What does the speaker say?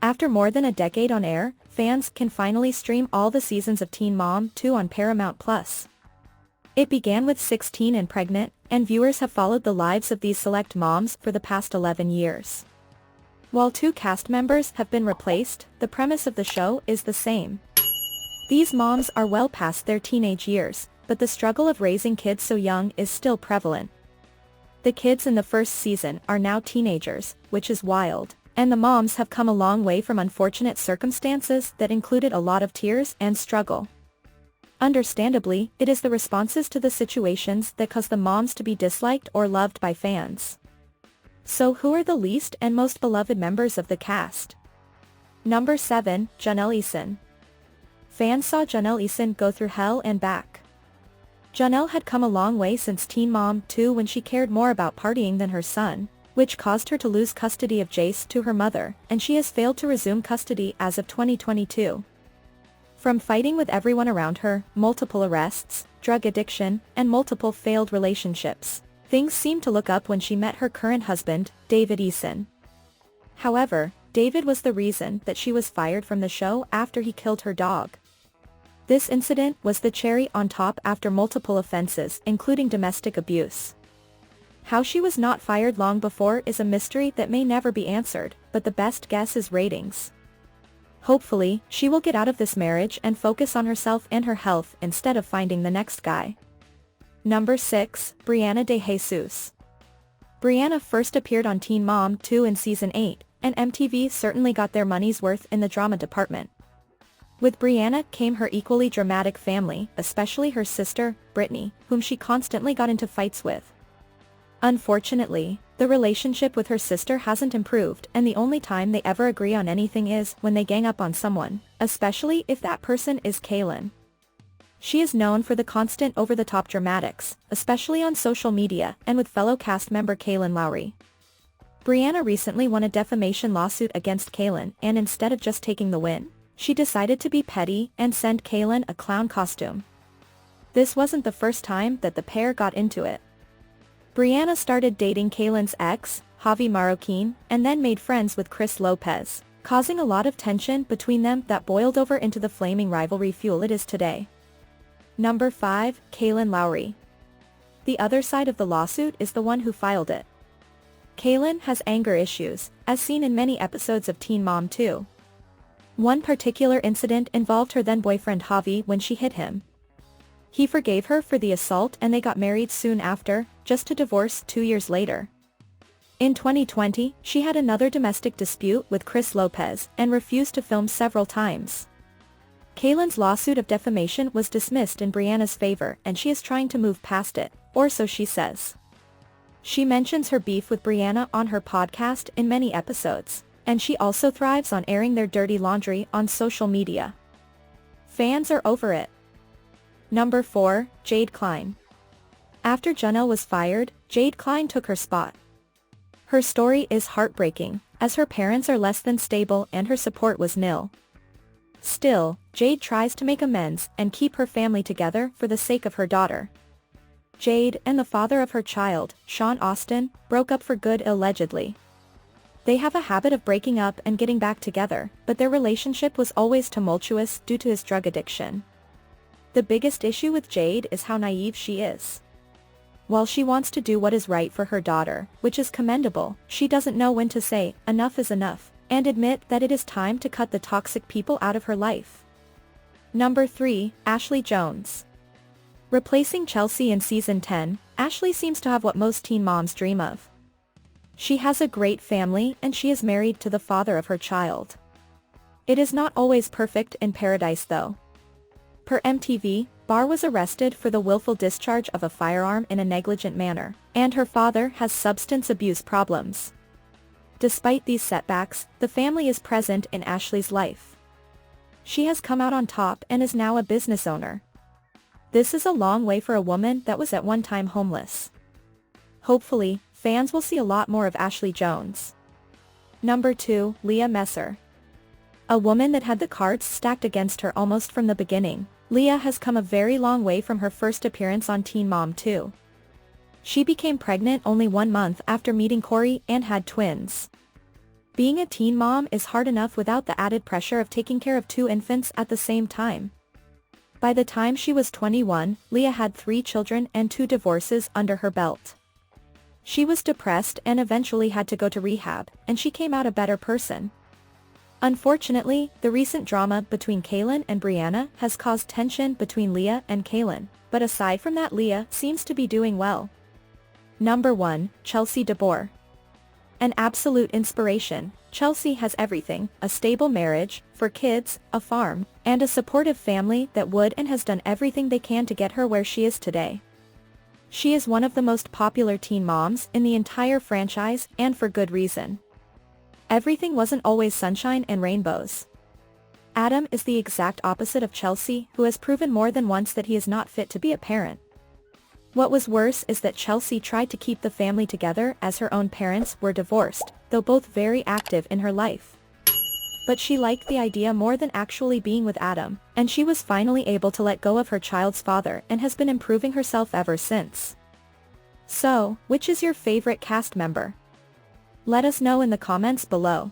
After more than a decade on air, fans can finally stream all the seasons of Teen Mom 2 on Paramount+. It began with 16 and Pregnant, and viewers have followed the lives of these select moms for the past 11 years. While 2 cast members have been replaced, the premise of the show is the same. These moms are well past their teenage years, but the struggle of raising kids so young is still prevalent. The kids in the first season are now teenagers, which is wild, and the moms have come a long way from unfortunate circumstances that included a lot of tears and struggle. Understandably, it is the responses to the situations that cause the moms to be disliked or loved by fans. So who are the least and most beloved members of the cast? Number 7, Janelle Eason. Fans saw Janelle Eason go through hell and back. Janelle had come a long way since Teen Mom 2 when she cared more about partying than her son, which caused her to lose custody of Jace to her mother, and she has failed to resume custody as of 2022. From fighting with everyone around her, multiple arrests, drug addiction, and multiple failed relationships, things seemed to look up when she met her current husband, David Eason. However, David was the reason that she was fired from the show after he killed her dog. This incident was the cherry on top after multiple offenses, including domestic abuse. How she was not fired long before is a mystery that may never be answered, but the best guess is ratings. Hopefully, she will get out of this marriage and focus on herself and her health instead of finding the next guy. Number 6, Brianna De Jesus. Brianna first appeared on Teen Mom 2 in Season 8, and MTV certainly got their money's worth in the drama department. With Brianna came her equally dramatic family, especially her sister, Brittany, whom she constantly got into fights with. Unfortunately, the relationship with her sister hasn't improved, and the only time they ever agree on anything is when they gang up on someone, especially if that person is Kaylin. She is known for the constant over-the-top dramatics, especially on social media and with fellow cast member Kaylin Lowry. Brianna recently won a defamation lawsuit against Kaylin, and instead of just taking the win, she decided to be petty and send Kaylin a clown costume. This wasn't the first time that the pair got into it. Brianna started dating Kaylin's ex, Javi Marroquin, and then made friends with Chris Lopez, causing a lot of tension between them that boiled over into the flaming rivalry fuel it is today. Number 5, Kaylin Lowry. The other side of the lawsuit is the one who filed it. Kaylin has anger issues, as seen in many episodes of Teen Mom 2. One particular incident involved her then-boyfriend Javi when she hit him. He forgave her for the assault and they got married soon after, just to divorce 2 years later. In 2020, she had another domestic dispute with Chris Lopez and refused to film several times. Kaylin's lawsuit of defamation was dismissed in Brianna's favor and she is trying to move past it, or so she says. She mentions her beef with Brianna on her podcast in many episodes, and she also thrives on airing their dirty laundry on social media. Fans are over it. Number 4, Jade Klein. After Janelle was fired, Jade Klein took her spot. Her story is heartbreaking, as her parents are less than stable and her support was nil. Still, Jade tries to make amends and keep her family together for the sake of her daughter. Jade and the father of her child, Sean Austin, broke up for good allegedly. They have a habit of breaking up and getting back together, but their relationship was always tumultuous due to his drug addiction. The biggest issue with Jade is how naive she is. While she wants to do what is right for her daughter, which is commendable, she doesn't know when to say, enough is enough, and admit that it is time to cut the toxic people out of her life. Number 3, Ashley Jones. Replacing Chelsea in Season 10, Ashley seems to have what most teen moms dream of. She has a great family and she is married to the father of her child. It is not always perfect in paradise though. Per MTV, Barr was arrested for the willful discharge of a firearm in a negligent manner, and her father has substance abuse problems. Despite these setbacks, the family is present in Ashley's life. She has come out on top and is now a business owner. This is a long way for a woman that was at one time homeless. Hopefully, fans will see a lot more of Ashley Jones. Number 2, Leah Messer. A woman that had the cards stacked against her almost from the beginning, Leah has come a very long way from her first appearance on Teen Mom 2. She became pregnant only 1 month after meeting Corey and had twins. Being a teen mom is hard enough without the added pressure of taking care of 2 infants at the same time. By the time she was 21, Leah had 3 children and 2 divorces under her belt. She was depressed and eventually had to go to rehab, and she came out a better person. Unfortunately, the recent drama between Kaylin and Brianna has caused tension between Leah and Kaylin, but aside from that, Leah seems to be doing well. Number 1, Chelsea DeBoer. An absolute inspiration, Chelsea has everything: a stable marriage, 4 kids, a farm, and a supportive family that would and has done everything they can to get her where she is today. She is one of the most popular teen moms in the entire franchise, and for good reason. Everything wasn't always sunshine and rainbows. Adam is the exact opposite of Chelsea, who has proven more than once that he is not fit to be a parent. What was worse is that Chelsea tried to keep the family together as her own parents were divorced, though both very active in her life. But she liked the idea more than actually being with Adam, and she was finally able to let go of her child's father and has been improving herself ever since. So, which is your favorite cast member? Let us know in the comments below.